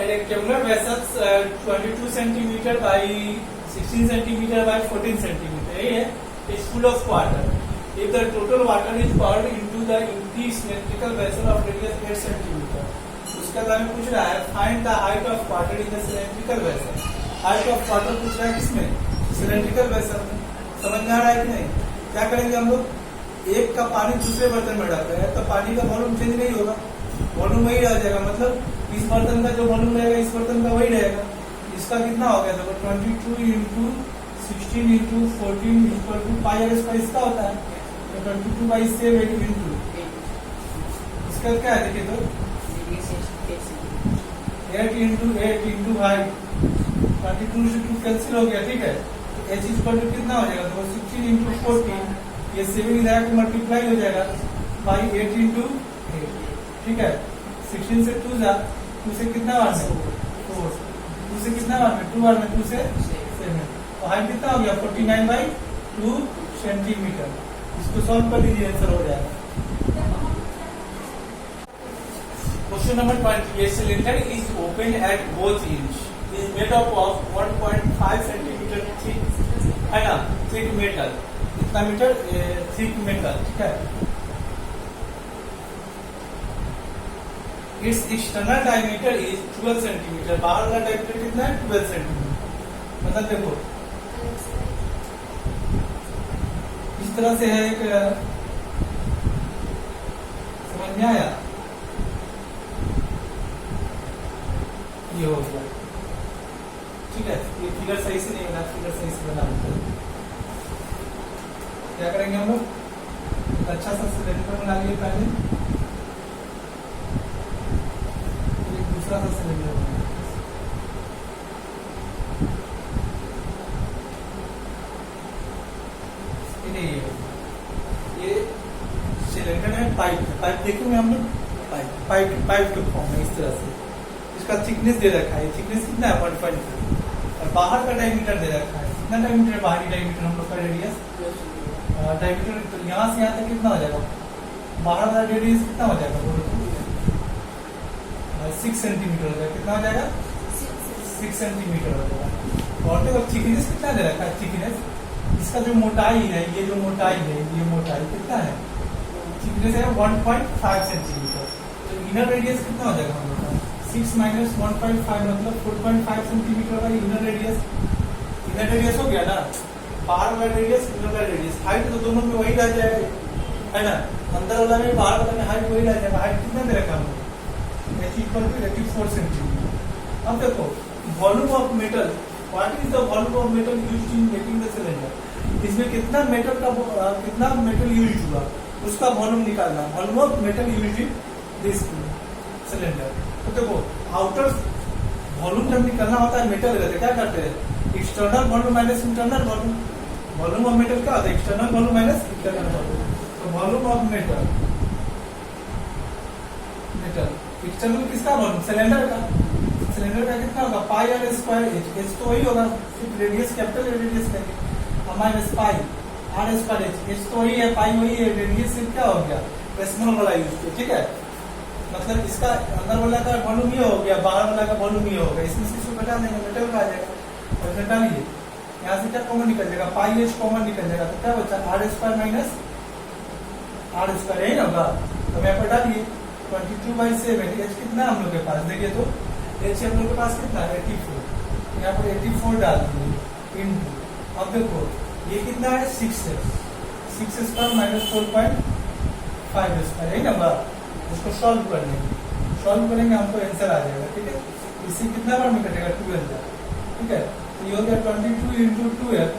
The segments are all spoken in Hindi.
rectangular vessels 22 centimeter by 16 centimeter by 14 centimeter. यही है. Is full of water. If the total water is poured into the empty cylindrical vessel of radius 8 centimeter. उसका तो हमें पूछ रहा है find the height of water in the cylindrical vessel. Height of water पूछ रहा है किसमें? Cylindrical vessel में. समझ में आ रहा है कि नहीं? क्या करेंगे हम लोग? एक का पानी दूसरे बर्तन में डाल रहे हैं तो पानी का वॉल्यूम चेंज नहीं होगा. वॉल्यूम वही रह जाएगा. मतलब इस बर्तन का जो वॉल्यूम रहेगा इस बर्तन का वही रहेगा. इसका कितना हो गया? देखो 22 into 16 into 14 equal to pi r square इसका होता है. तो 22/7 इंटू इसका क्या है? देखिए तो 8 इंटू 8 इंटू हाइट 22 से 2 कैंसिल हो गया. ठीक है. तो एच इक्वल टू कितना हो जाएगा? देखो 16 इंटू 14 ये 7 इधर को मल्टीप्लाई हो जाएगा बाई 8 इंटू 8. ठीक है. 16 से 2 जा 2 से कितना बार में 4 2 से कितना बार में 2 बार में 2 से 7. तो हाइट कितना हो गया? 49/2 सेंटीमीटर. इसको सॉल्व कर लीजिए आंसर हो जाएगा. Question number 20. ये cylinder is open at both ends. Is made up of 1.5 centimetre thick है ना. Thick metal. कितना मीटर? Thick metal. ठीक है. It's external diameter is 12 centimetre. बाहर वाला डायमीटर कितना है? 12 सेंटीमीटर. मतलब देखो इस तरह से है एक. समझ में आया? ये हो गया. ठीक है. ये फिगर सही से नहीं बना. फिगर सही से बना. क्या करेंगे हम लोग? अच्छा सा सिलेंडर बना लिए पहले. दूसरा सा सिलेंडर बना. ये सिलेंडर है. पाइप पाइप देखेंगे हम लोग. पाइप के फॉर्म में इस तरह से. इसका थिकनेस दे रखा है. थिकनेस कितना है? 1.5. और बाहर का डायमीटर दे रखा है. कितना डायमीटर है? बाहरी डायमीटर हम लोग का रेडियस डायमीटर. तो यहाँ से यहाँ तक कितना हो जाएगा? बाहर का रेडियस कितना हो जाएगा? 6 सेंटीमीटर हो जाएगा. कितना हो जाएगा? 6 सेंटीमीटर हो जाएगा. और देखो थिकनेस कितना दे रखा है? थिकनेस इसका जो मोटाई है, ये जो मोटाई है, ये मोटाई कितना है? थिकनेस है 1.5 सेंटीमीटर. तो इनर रेडियस कितना हो जाएगा हम लोग का? 6 माइनस 1.5 मतलब 4.5 सेंटीमीटर का इनर रेडियस. इनर रेडियस हो गया ना. बाहर वाला रेडियस इनर वाला रेडियस. हाइट तो दोनों में वही रह जाएगा है ना. अंदर वाला में बाहर वाला में हाइट वही रह जाएगा. हाइट कितना दे रखा है? h equal to 84 centimetre. अब देखो volume of metal. What is the volume of metal used in making the cylinder. इसमें कितना मेटल का कितना मेटल यूज हुआ उसका वॉल्यूम निकालना. Volume of metal used in this cylinder. तो देखो आउटर वॉल्यूम जब निकालना होता है मेटल का क्या करते हैं? External volume minus internal volume. Volume of metal क्या होता है? External volume minus internal volume. तो वॉल्यूम ऑफ मेटल एक्सटर्नल किसका वॉल्यूम? सिलेंडर का. सिलेंडर का कितना होगा? Pi r square h. H तो वही होगा. सिर्फ रेडियस कैपिटल रेडियस लेंगे. Minus pi r square h. H तो वही है. पाई वही है. रेडियस सिर्फ क्या हो गया? स्मॉल वाला यूज किया. ठीक है. मतलब इसका अंदर वाला का वॉल्यूम ये हो गया. बाहर वाला का वॉल्यूम ये हो गया. इसमें से इसको घटा देंगे. मेटल का आ जाएगा. और घटा लीजिए. यहाँ से क्या कॉमन निकल जाएगा? पाई एच कॉमन निकल जाएगा. तो क्या बचा? R square minus r square. यही होगा. तो यहाँ पर डालिए 22/7. एच कितना है हम लोग के पास? देखिए तो एच हम लोग के पास कितना है? 84. यहाँ पर 84 डाल दिए इंटू. अब देखो ये कितना है? 6 स्क्वायर माइनस 4.5 स्क्वायर. यही नंबर. उसको सॉल्व कर लेंगे. सॉल्व करेंगे हमको आंसर आ जाएगा. ठीक है. इससे कितना बार में कटेगा? 12. ठीक है. तो ये हो गया 22 इंटू 12.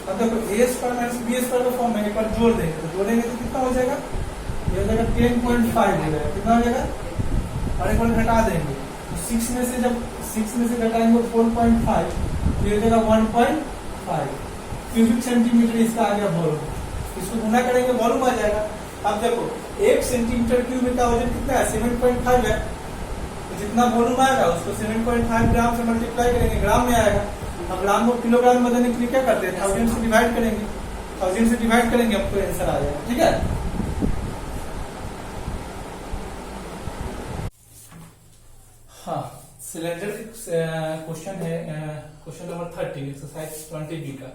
अब देखो ए स्क्वायर माइनस बी स्क्वायर का फॉर्म है. एक बार जोड़ देंगे. तो जोड़ेंगे तो कितना हो जाएगा? ये हो जाएगा 10.5 हो जाएगा. कितना हो जाएगा? और एक बार घटा देंगे. तो 6 में से जब 6 में से घटाएंगे 4.5 तो ये हो जाएगा 1.5 क्यूबिक सेंटीमीटर. इसका आ गया वॉल्यूम. इसको गुना करेंगे वॉल्यूम आ जाएगा. अब देखो 1 सेंटीमीटर क्यूब का वजन कितना है? 7.5 है. तो जितना वॉल्यूम आएगा उसको 7.5 ग्राम से मल्टीप्लाई करेंगे. ग्राम में आएगा. अब ग्राम को किलोग्राम में बदलने के लिए क्या करते हैं? 1000 से डिवाइड करेंगे. 1000 से डिवाइड करेंगे हमको आंसर आ जाएगा. ठीक है. हाँ सिलेंडर क्वेश्चन है, क्वेश्चन नंबर 30 एक्सरसाइज 20B का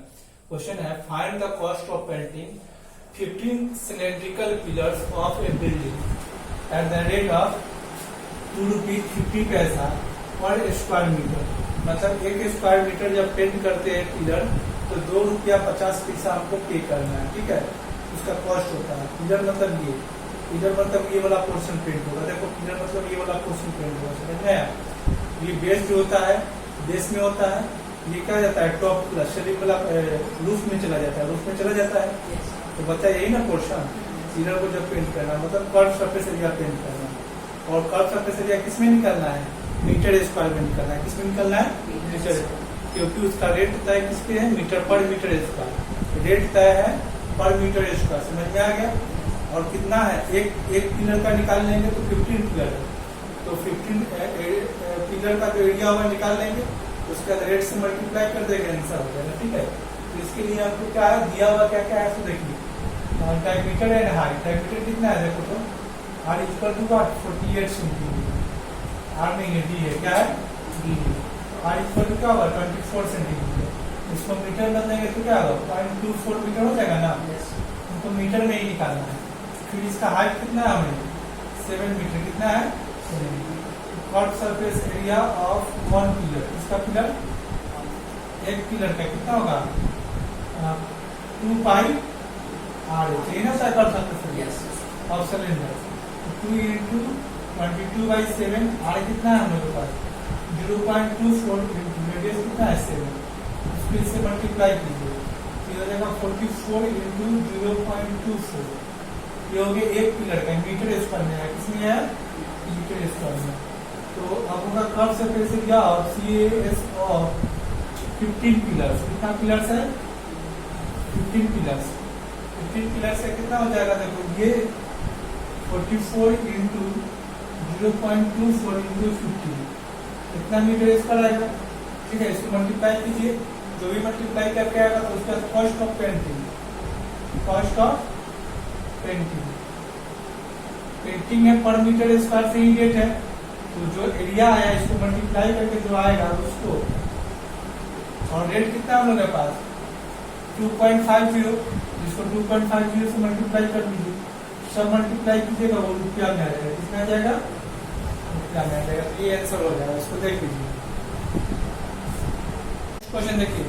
क्वेश्चन है, find the cost of painting 15 cylindrical pillars of A building at the rate of ₹2.50 पर स्क्वायर मीटर। मतलब 1 स्क्वायर मीटर जब पेंट करते हैं पिलर तो ₹2.50 हमको पे करना है, ठीक है। उसका कॉस्ट होता है। पिलर मतलब ये, पिलर मतलब ये वाला पोर्शन पेंट होगा। देखो पिलर मतलब ये वाला पोर्शन पेंट होगा, समझ में आया। ये बेस जो होता है, बेस में होता है, ये क्या जाता है टॉप प्लस शरीर वाला रूफ में चला जाता है, रूफ में चला जाता है। तो बच्चा यही ना पोर्शन पिलर को जब पेंट करना मतलब कर्व सरफेस एरिया पेंट करना, और कर्व सरफेस एरिया किसमें निकालना है, मीटर स्क्वायर में निकालना है। किसमें निकालना है, मीटर, क्योंकि उसका रेट तय किसके है, मीटर पर मीटर स्क्वायर। रेट तय है पर मीटर स्क्वायर, समझ में आ गया। और कितना है, एक पिलर का निकाल लेंगे तो 15 पिलर है, तो 15 पिलर का जो एरिया होगा निकाल लेंगे, उसका रेट से मल्टीप्लाई कर देंगे, आंसर हो जाएगा, ठीक है। तो इसके लिए आपको क्या है दिया हुआ, क्या क्या है तो देखिए। डायमीटर एंड हाइट, डायमीटर कितना है देखो तो, r equal to 48 centimetre. R नहीं है, डी है, क्या है डी। आर इक्वल टू क्या होगा 24 सेंटीमीटर। इसको मीटर में देंगे तो क्या होगा 0.24 मीटर हो जाएगा ना, उनको मीटर में ही निकालना है। फिर इसका हाइट कितना है हमें 7 मीटर, कितना है 7 metre. Curve surface area of 1 pillar, इसका पिलर एक पिलर का कितना होगा 2 पाई आर एच ना curve surface area of cylinder. 2 × 22/7 r कितना है हम लोग के पास 0.24, रेडियस कितना है 7, उसको इससे मल्टीप्लाई कीजिए तो हो जाएगा 44 × 0.24। ये हो गया एक पिलर का, मीटर स्क्वायर में है, किसमें है मीटर स्क्वायर में। तो अब होगा कर्व सरफेस एरिया और CAS ऑफ 15 पिलर्स। कितना पिलर्स है 15 पिलर्स। 15 पिलर्स से कितना हो जाएगा देखो, ये 44 × 0.24 × 15 कितना मीटर स्क्वायर आएगा, ठीक है। इसको मल्टीप्लाई कीजिए, जो भी मल्टीप्लाई करके आएगा तो उसका cost of painting, cost of painting, painting है पर मीटर स्क्वायर से ही रेट है। तो जो एरिया आया इसको मल्टीप्लाई करके जो आएगा उसको, और रेट कितना हम लोग के पास 2.50, जिसको 2.50 से मल्टीप्लाई कर दीजिए, सब मल्टीप्लाई कीजिएगा वो रुपया में आ जाएगा, कितना आ जाएगा रुपया में आ जाएगा। तो ये आंसर हो जाएगा, इसको देख लीजिए। क्वेश्चन देखिए,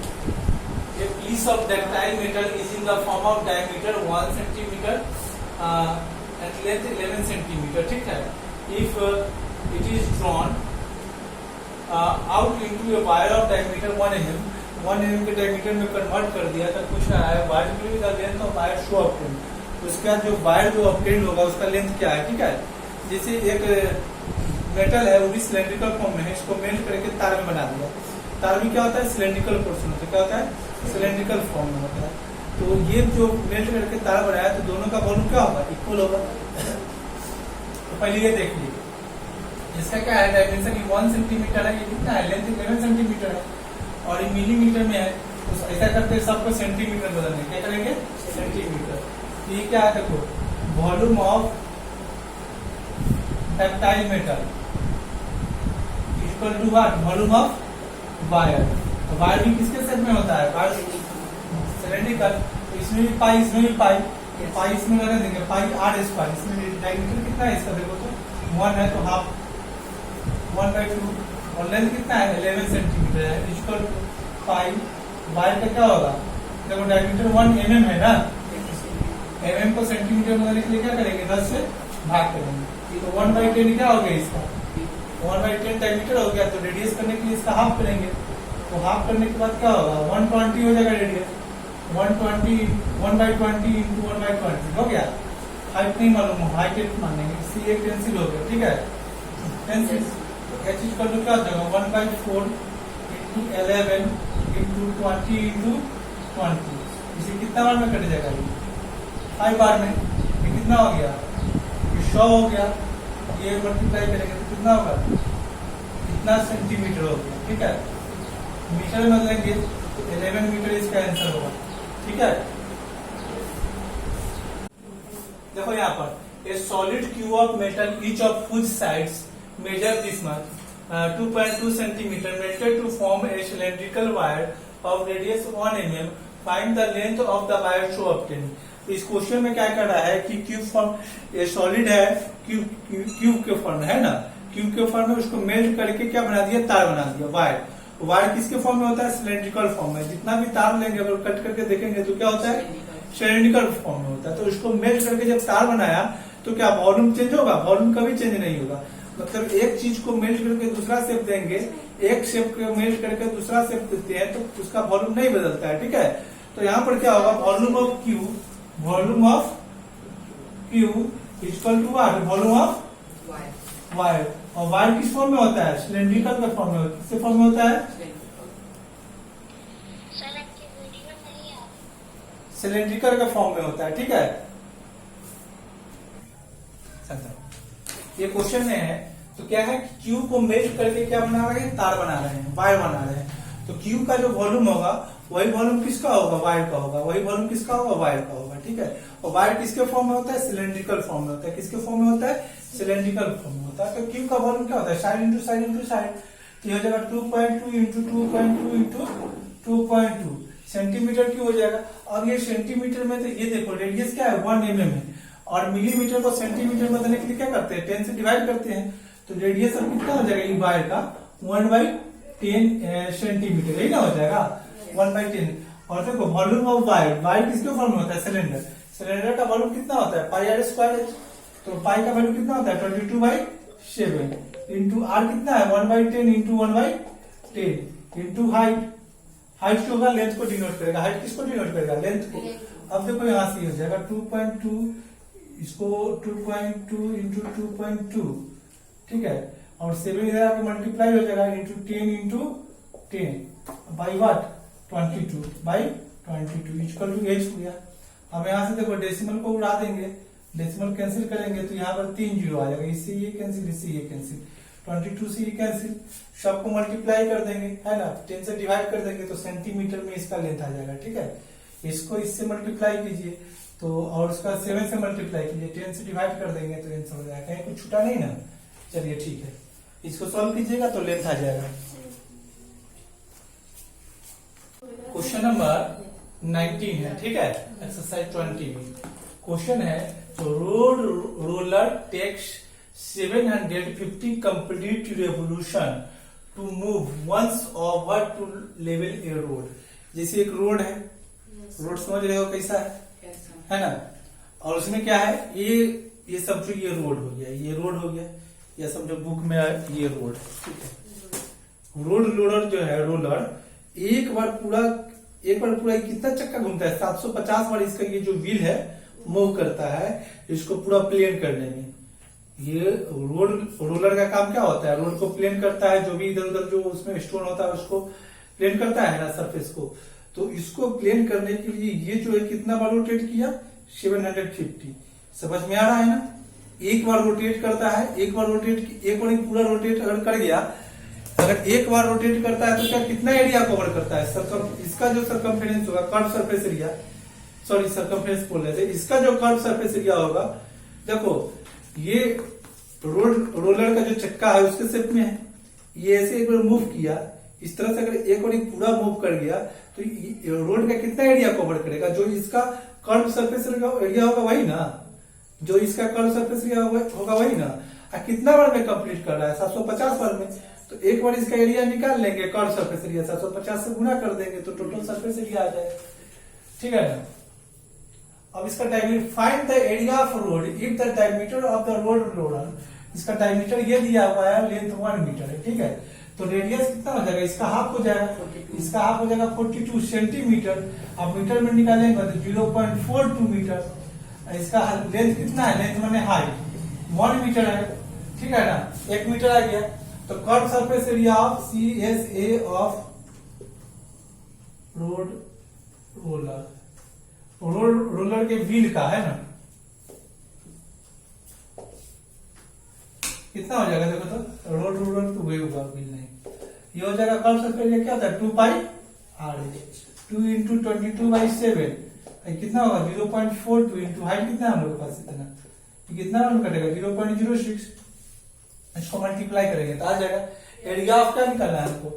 a piece of ductile metal is in the form of diameter 1 centimeter and length 11 centimeter, ठीक है। If it is drawn out into a wire of diameter 1 mm, 1 mm के डायमीटर में कन्वर्ट कर दिया तो पूछ रहा है वायर की length of wire show obtain. उसके बाद जो वायर जो ऑब्टेन होगा उसका लेंथ क्या है, ठीक है। जैसे एक मेटल है वो भी सिलेंड्रिकल फॉर्म में है, इसको मेल्ट करके तार में बना दिया। तार भी क्या होता है सिलेंड्रिकल पोर्शन होता है, क्या होता है सिलेंड्रिकल फॉर्म में होता है। तो ये जो मेल्ट करके तार बनाया तो दोनों का वॉल्यूम क्या होगा इक्वल होगा। तो पहले ये देख लीजिए, इसका क्या है डायमेंशन 1 सेंटीमीटर है, ये कितना है लेंथ 11 सेंटीमीटर है और ये मिलीमीटर में है। तो ऐसा करते हैं सबको सेंटीमीटर बदलने, क्या करेंगे सेंटीमीटर। तो ये क्या है देखो, volume of ductile metal equal to what, volume of wire. Wire भी किसके सेट में होता है, वायर सिलेंड्रिकल। तो इसमें भी पाई, इसमें भी पाई, पाई इसमें लगा देंगे पाई आर स्क्वायर। इसमें डायमीटर कितना है इसका देखो तो 1 है तो हाफ 1/2, और लेंथ कितना है 11 सेंटीमीटर है, इक्वल टू पाई। वायर का क्या होगा देखो, डायमीटर 1 mm है ना, mm को सेंटीमीटर में बदलने के लिए क्या करेंगे 10 से भाग करेंगे। तो 1/10 क्या हो गया इसका 1/10 डायमीटर हो गया। तो रेडियस करने के लिए इसका हाफ करेंगे, तो हाफ करने के बाद क्या होगा 120 हो जाएगा रेडियस। 120 1/20 × 1/20 हो गया। हाइट नहीं मालूम, हाइट मानेंगे, सी एक कैंसिल हो गया, ठीक है कैंसिल। एच इक्वल टू क्या हो जाएगा 1/4 × 11 × 20 × 20। इसे कितना बार में कट जाएगा ये 5 बार में। ये कितना हो गया ये 100 हो गया। ये मल्टीप्लाई करेंगे तो कितना होगा कितना सेंटीमीटर हो गया, ठीक है। मीटर में लेंगे तो 11 मीटर इसका आंसर होगा, ठीक है। देखो यहाँ पर ए solid cube of metal each of whose sides measure this much 2.2 centimeter melted to form a cylindrical wire of radius 1 mm. Find the length of the wire so obtained. इस क्वेश्चन में क्या कर रहा है कि क्यूब फॉर्म, ये सॉलिड है, क्यूब के फॉर्म है ना, क्यूब के फॉर्म में उसको मेल्ट करके क्या बना दिया, तार बना दिया, वायर। वायर किसके फॉर्म में होता है, सिलेंड्रिकल फॉर्म में। जितना भी तार लेंगे अगर कट करके देखेंगे तो क्या होता है, सिलेंड्रिकल फॉर्म में होता है। तो इसको मेल्ट करके जब तार बनाया तो क्या वॉल्यूम चेंज होगा, वॉल्यूम कभी चेंज नहीं होगा। मतलब एक चीज को मेल्ट करके दूसरा शेप देंगे, एक शेप को मेल्ट करके दूसरा शेप देते हैं तो उसका वॉल्यूम नहीं बदलता है, ठीक है। तो यहाँ पर क्या होगा, volume of Q equal to what, volume of wire. और वायर किस फॉर्म में होता है, सिलेंड्रिकल का फॉर्म में, किसके फॉर्म में होता है, सिलेंड्रिकल का फॉर्म में होता है, ठीक है। ये क्वेश्चन में है तो क्या है, क्यू को मेल्ट करके क्या बना रहे हैं, तार बना रहे हैं, वायर बना रहे हैं। तो क्यू का जो वॉल्यूम होगा वही वॉल्यूम किसका होगा, वायर का होगा, वही वॉल्यूम किसका होगा, वायर का होगा, ठीक है। और वायर किसके फॉर्म में होता है, सिलेंड्रिकल फॉर्म में होता है। किसके फॉर्म में होता है, सिलेंड्रिकल फॉर्म में होता है। तो क्यू का वॉल्यूम क्या होता है, side into side into side. तो ये हो जाएगा 2.2 इंटू 2.2 इंटू 2.2 सेंटीमीटर क्यू हो जाएगा। अब ये सेंटीमीटर में तो ये देखो रेडियस क्या है, 1 mm है, और मिलीमीटर को सेंटीमीटर में बदलने के लिए क्या करते हैं, 10 से डिवाइड करते हैं। तो रेडियस अब कितना हो जाएगा, वायर का 1/10 सेंटीमीटर, यही ना हो जाएगा 1/10। और देखो वॉल्यूम ऑफ वायर, वायर किसके फॉर्म में होता है, सिलेंडर। सिलेंडर का वॉल्यूम कितना होता है, पाई आर स्क्वायर। तो पाई का वैल्यू कितना होता है, 22/7 इंटू आर कितना है, 1/10 इंटू 1/10 इंटू हाइट। हाइट जो होगा लेंथ को डिनोट करेगा, हाइट किसको डिनोट करेगा, लेंथ को। अब देखो यहाँ से हो जाएगा 2.2, इसको 2.2 इंटू 2.2, ठीक है। और 7 इधर आके मल्टीप्लाई हो जाएगा into 10 into 10 by what 22/22 equal to h हुआ। अब यहाँ से देखो डेसिमल को उड़ा देंगे, डेसिमल कैंसिल करेंगे तो यहाँ पर 3 जीरो आ जाएगा, इससे ये कैंसिल, इससे ये कैंसिल, 22 से ये कैंसिल, सबको मल्टीप्लाई कर देंगे, है ना, 10 से डिवाइड कर देंगे तो सेंटीमीटर में इसका लेंथ आ जाएगा, ठीक है। इसको इससे मल्टीप्लाई कीजिए तो, और उसका 7 से मल्टीप्लाई कीजिए, 10 से डिवाइड कर देंगे तो आंसर हो जाएगा, कहीं कुछ छूटा नहीं ना। चलिए ठीक है, इसको सॉल्व कीजिएगा तो लेंथ आ जाएगा। क्वेश्चन नंबर 19 है, ठीक है, एक्सरसाइज 20 में क्वेश्चन है, तो roller takes 750 complete revolution to move once over to level a road। जैसे एक रोड है, रोड समझ रहे हो कैसा है ना, और उसमें क्या है, ये समझो ये रोड हो गया, ये रोड हो गया, या समझो बुक में ये रोड, ठीक है। रोड रोलर जो है, रोलर एक बार पूरा कितना चक्का घूमता है, 750 बार इसका ये जो व्हील है मूव करता है इसको पूरा प्लेन करने में। ये रोलर का काम क्या होता है, रोड को प्लेन करता है, जो भी इधर उधर जो उसमें स्टोन होता है उसको प्लेन करता है ना, सरफेस को। तो इसको प्लेन करने के लिए ये जो है कितना बार रोटेट किया, 750। समझ में आ रहा है ना, एक बार रोटेट करता है, एक बार पूरा रोटेट अगर कर गया, अगर एक बार रोटेट करता है तो क्या कितना एरिया कवर करता है, इसका जो सरकमफेरेंस होगा, curve surface area, sorry circumference बोल रहे थे, इसका जो कर्व सरफेस एरिया होगा, देखो ये रोलर का जो चक्का है उसके शेप में है, ये ऐसे एक बार मूव किया, इस तरह से अगर एक बार पूरा मूव कर गया तो रोड का कितना एरिया कवर करेगा, जो इसका कर्व सरफेस एरिया होगा वही ना, जो इसका कर्व सरफेस एरिया होगा वही ना। कितना बार में कंप्लीट कर रहा है, 750 बार में। तो एक बार इसका एरिया निकाल लेंगे, कर्व सरफेस एरिया 750 से गुना कर देंगे तो टोटल सरफेस एरिया आ जाएगा, ठीक है ना। अब इसका diameter, find the area of road if the diameter of the road roller, इसका डायमीटर ये दिया हुआ है, लेंथ 1 मीटर है, ठीक है। तो रेडियस कितना हो जाएगा, इसका हाफ हो जाएगा, इसका हाफ हो जाएगा 42 सेंटीमीटर। अब मीटर में निकालेंगे तो 0.42 मीटर। इसका लेंथ कितना है, लेंथ माने हाइट 1 मीटर है, ठीक है ना, 1 मीटर आ गया। तो curve surface area of CSA of roller के व्हील का है ना, कितना हो जाएगा, देखो तो रोलर तो वही होगा, व्हील नहीं, ये हो जाएगा कर्व सरफेस एरिया क्या होता है, 2πr, 2 इंटू 22/7 कितना होगा 0.42 इंटू हाइट कितना है हम लोग के पास, इतना कितना कटेगा 0.06। इसको मल्टीप्लाई करेंगे तो आ जाएगा एरिया ऑफ क्या निकालना है हमको,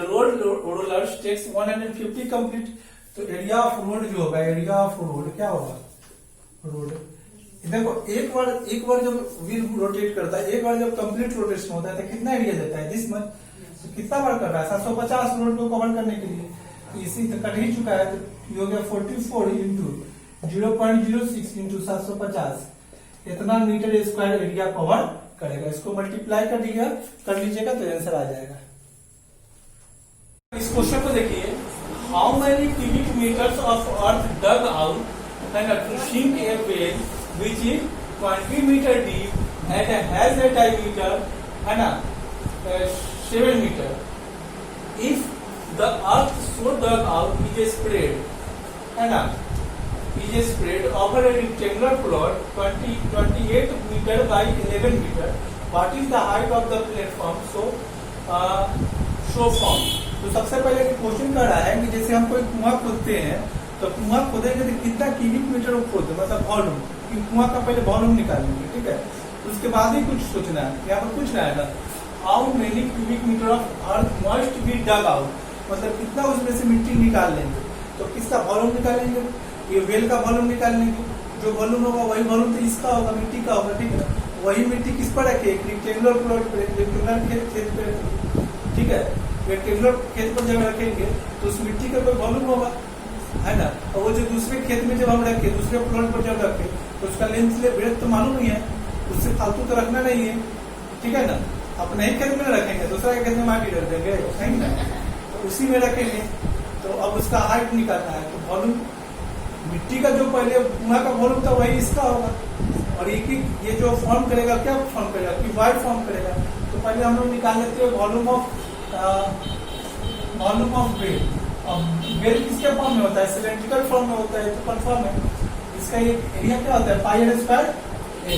रोड रोलर्स टेक्स 150 कंप्लीट, तो एरिया ऑफ रोड जो होगा, एरिया ऑफ रोड क्या होगा, रोड देखो एक बार जब व्हील रोटेट करता है, एक बार जब कंप्लीट रोटेशन होता है तो कितना एरिया देता है, दिस मच, तो कितना बार कर रहा है, 750 रोड को कवर करने के लिए, तो इसी तो कट ही चुका है, तो ये हो गया 44 इंटू 0.06 इंटू 750, इतना मीटर स्क्वायर एरिया कवर करेगा। इसको मल्टीप्लाई कर लीजिएगा तो आंसर आ जाएगा। इस क्वेश्चन को देखिए, how many cubic metres of earth dug out and to sink a well which is 20 metre deep and has a diameter है ना 7 metre, if the earth so dug out is a spread है ना, is spread over a rectangular plot 28 meter by 11 meter. What is the height of the platform? So form. तो सबसे पहले क्वेश्चन कर रहा है कि जैसे हम कोई कुआं खोदते हैं तो कुआं खोदेंगे तो कितना क्यूबिक मीटर खोदते, मतलब वॉल्यूम, कुआं का पहले वॉल्यूम निकालेंगे, ठीक है, उसके बाद ही कुछ सोचना है, यहाँ पर पूछ रहा है ना, how many cubic metre of earth must be dug out, मतलब कितना उसमें से मिट्टी निकाल लेंगे, तो किसका वॉल्यूम निकालेंगे, ये वेल का वॉल्यूम निकालने की, जो वॉल्यूम होगा वही वॉल्यूम तो इसका होगा, मिट्टी का होगा, ठीक है, वही मिट्टी किस पर रखे, रेक्टेंगुलर प्लॉट पर, रेक्टेंगुलर खेत पे, ठीक है, रेक्टेंगुलर खेत पर जब रखेंगे तो उस मिट्टी का कोई वॉल्यूम होगा है ना, और वो जो दूसरे खेत में जब हम रखे, दूसरे प्लॉट पर जब रखे तो उसका लेंथ ब्रेथ तो मालूम ही है, उससे फालतू तो रखना नहीं है, ठीक है ना, अपने ही खेत में रखेंगे, दूसरा के खेत में माटी रख देंगे, सही ना, तो उसी में रखेंगे, तो अब उसका हाइट निकालना है, तो वॉल्यूम मिट्टी का जो पहले कुआं का वॉल्यूम था वही इसका होगा, और ये जो फॉर्म करेगा क्या फॉर्म करेगा, क्यूबॉइड फॉर्म करेगा, तो पहले हम लोग निकाल लेते हैं वॉल्यूम ऑफ वेल। अब वेल किसके फॉर्म में होता है, सिलेंड्रिकल फॉर्म में होता है, तो कन्फर्म है, इसका एरिया क्या होता है, पाई आर स्क्वायर ए,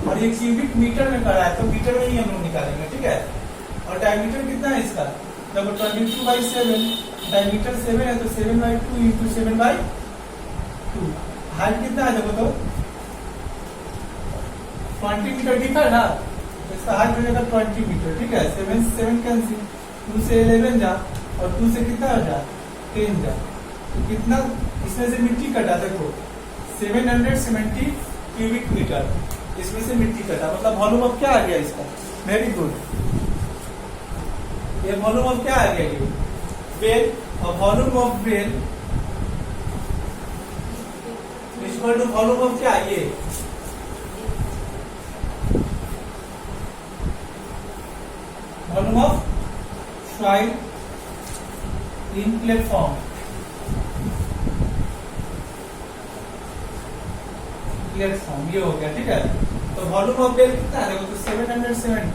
और ये क्यूबिक मीटर में करा है तो मीटर में ही हम लोग निकालेंगे, ठीक है, और डायमीटर कितना है इसका, देखो 22/7, डायमीटर 7 है तो 7/2 इंटू 7/2, हाइट कितना है देखो तो 20 मीटर डीप है ना, तो इसका हाइट हो जाएगा 20 मीटर, ठीक है, 7 कैंसिल, 2 से 11 जा और 2 से कितना जा 10 जा, तो कितना इसमें से मिट्टी कटा, देखो 770 क्यूबिक मीटर इसमें से मिट्टी कटा, मतलब वॉल्यूम ऑफ क्या आ गया इसका, वेरी गुड, ये वॉल्यूम ऑफ क्या आ गया, ये वेल, और volume of well equal to volume of क्या, ये volume of soil in platform, ये हो गया, ठीक है, तो वॉल्यूम ऑफ वेल कितना है देखो, तो 770,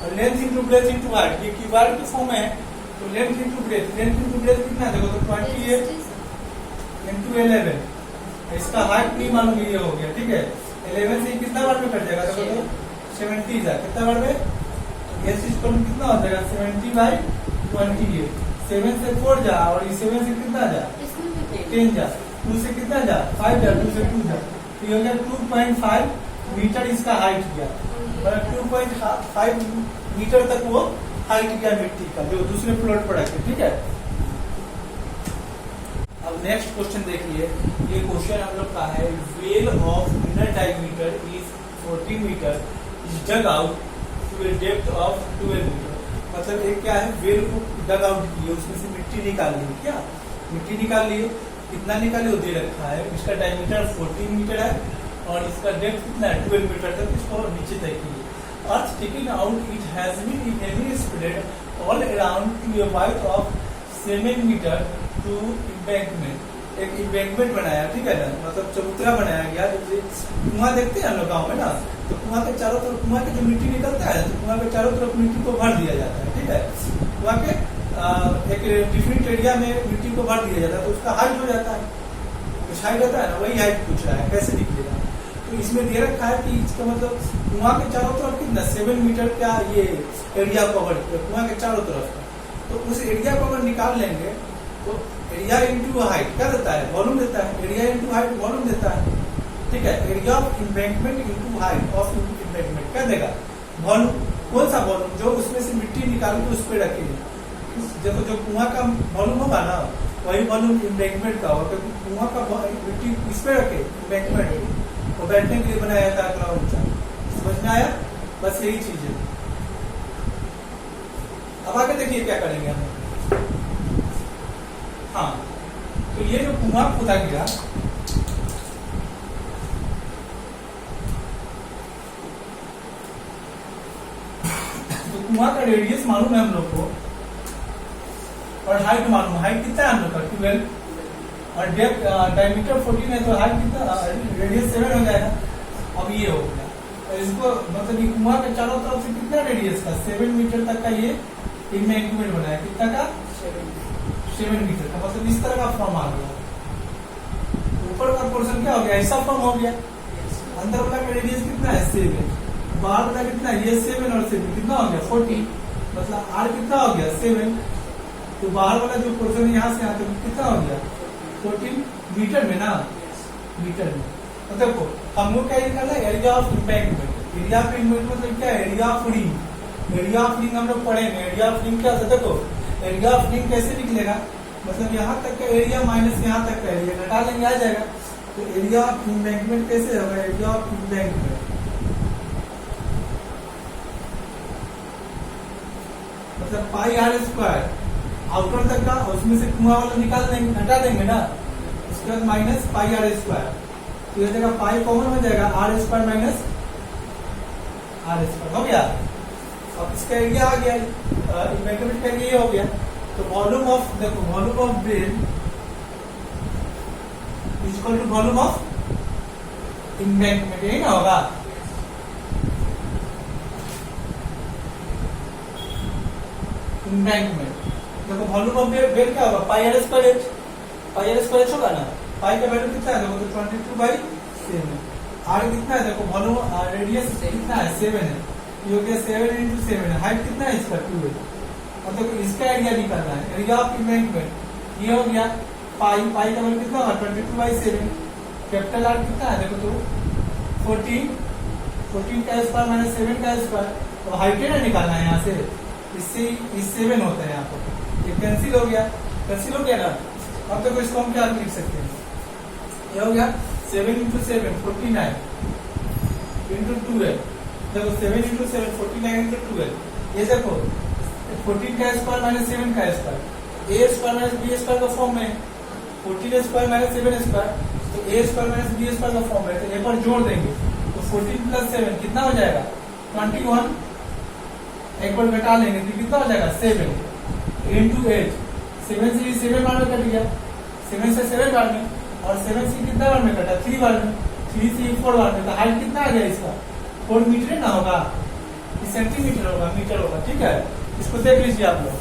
और length into breadth into height, ये क्यूबॉइड की फॉर्म है, तो लेंथ इंटू ब्रेथ कितना है देखो, तो 28 इंटू 11, इसका हाइट भी मालूम ये हो गया, ठीक है, 11 से कितना बार में कट जाएगा देखो, तो 70 जा, कितना बार में, ये सिस्टम कितना हो जाएगा 70/28, 7 से 4 जा, और ये 7 से कितना जा 10 जा, 2 से कितना जा 5 जा, 2 से 2 जा, तो ये हो गया 2.5 मीटर इसका हाइट गया, और 2.5 मीटर तक वो हाइट गया मिट्टी का, जो दूसरे प्लॉट पर रखे, ठीक है। अब नेक्स्ट क्वेश्चन देखिए, ये क्वेश्चन हम लोग का है, well of inner diameter is 14 metre is dug out to a depth of 12 metre, मतलब एक क्या है, वेल को डग आउट किए, उसमें से मिट्टी निकाल ली, क्या मिट्टी निकाल लिए, कितना निकाले वो दे रखा है, इसका डायमीटर 14 मीटर है और इसका डेप्थ कितना है 12 मीटर तक, इसको नीचे तय किए, earth taking out it has been evenly spread all around to a wide of 7 metre to embankment, एक एम्बैंकमेंट बनाया, ठीक है ना, मतलब चबूतरा बनाया गया, कुआं देखते हैं हम लोग गाँव में ना, तो कुआं के चारों तरफ, कुआं के जो मिट्टी निकलता है तो कुआं के चारों तरफ मिट्टी को भर दिया जाता है, ठीक है, कुआं के एक डिफरेंट एरिया में मिट्टी को भर दिया जाता है, तो उसका हाइट हो जाता है, कुछ हाइट होता है ना, वही हाइट पूछ रहा है कैसे निकलेगा, तो इसमें दे रखा है कि इसका मतलब कुआं के चारों तरफ कितना 7 मीटर का ये एरिया कवर कुआं के चारों तरफ का, तो उस एरिया को अगर निकाल लेंगे तो एरिया इंटू हाइट क्या देता है, वॉल्यूम देता है, एरिया इंटू हाइट वॉल्यूम देता है, ठीक है, area of embankment into height of embankment क्या देगा, वॉल्यूम, कौन सा वॉल्यूम? जो उसमें से मिट्टी निकाल के उस पर रखेगी। देखो जो कुआं का वॉल्यूम होगा ना, वही वॉल्यूम एम्बैंकमेंट का होगा, क्योंकि कुआं का मिट्टी इस पे रखे एम्बैंकमेंट वो बैठने के लिए बनाया जाता है इतना ऊंचा। समझ में आया? बस यही चीज है। अब आगे देखिए क्या करेंगे हम। हाँ, तो ये जो कुआं खोदा गया, तो कुआं का रेडियस मालूम है हम लोग को, और हाइट मालूम है। हाइट कितना है हम लोग का? 12, और डेप्थ डायमीटर 14 है, तो हाइट कितना, रेडियस 7 हो जाएगा। अब ये हो गया, और इसको मतलब ये कुआं के चारों तरफ से कितना रेडियस का, 7 मीटर तक का ये एम्बैंकमेंट बनाया। कितना का? 7 मीटर का। मतलब इस तरह का फॉर्म आ गया। ऊपर का पोर्शन क्या हो गया? ऐसा फॉर्म हो गया। अंदर वाला का रेडियस कितना है? 7। बाहर वाला कितना है? ये 7 और 7 कितना हो गया? 14। मतलब आर कितना हो गया? 7। तो बाहर वाला जो पोर्शन यहाँ से यहाँ तक कितना हो गया? 14 मीटर में ना, मीटर में। तो देखो हमको क्या निकालना है? Area of embankment. Area of embankment मतलब क्या है? Area of ring. Area of ring हम लोग पढ़ेंगे। एरिया ऑफ रिंग क्या होता है? देखो एरिया ऑफ रिंग कैसे निकलेगा? मतलब यहाँ तक का एरिया माइनस यहाँ तक का एरिया घटा लेंगे, आ जाएगा। तो एरिया ऑफ एम्बैंकमेंट कैसे होगा? एरिया ऑफ एम्बैंकमेंट मतलब पाई आर स्क्वायर आउटर तक का, उसमें से कुआं वाला निकाल देंगे, हटा देंगे ना, उसके बाद माइनस पाई आर स्क्वायर। तो ये जगह पाई कॉमन हो जाएगा, r square minus r square हो गया। अब इसका एरिया आ गया, एम्बैंकमेंट का एरिया हो गया। तो वॉल्यूम ऑफ, देखो volume of drain is equal to volume of embankment, यही ना होगा। एम्बैंकमेंट देखो वॉल्यूम ऑफ ड्रेन क्या होगा? Pi r square h. Pi r square h होगा ना। पाई का वैल्यू कितना है? देखो तो 22/7। आर कितना है? देखो वॉल्यूम रेडियस कितना है? 7 है। ये हो गया 7 × 7 है। हाइट कितना है इसका? 2 है। और देखो इसका एरिया निकालना है, एरिया ऑफ एम्बैंकमेंट। ये हो गया पाई। पाई का वैल्यू कितना होगा? 22/7। कैपिटल आर कितना है? देखो तो 14 का स्क्वायर माइनस 7 का स्क्वायर। तो हाइट ना निकालना है यहाँ से, इससे 7 होता है यहाँ पर। ये कैंसिल हो गया, कैंसिल हो गया ना। अब देखो इसको हम क्या लिख सकते हैं? ये हो गया 7 × 7 49 × 12। देखो 7 × 7 49 × 12। ये देखो 14 का स्क्वायर माइनस 7 का स्क्वायर, ए स्क्वायर माइनस बी स्क्वायर का फॉर्म में। 14 स्क्वायर माइनस 7 स्क्वायर, तो ए स्क्वायर माइनस बी स्क्वायर का फॉर्म है। तो ए पर जोड़ देंगे तो 14 + 7 कितना हो जाएगा? 21। एक बार घटा लेंगे तो कितना हो जाएगा? 7 × 8। 7 से 7 बार में कट गया, 7 से 7 बार में, और 7 से कितना बार में कटा? 3 बार में। 3 से 4 बार में। तो हाइट कितना आ गया इसका? 4 मीटर ना होगा, सेंटीमीटर होगा, मीटर होगा। ठीक है, इसको देख लीजिए आप लोग।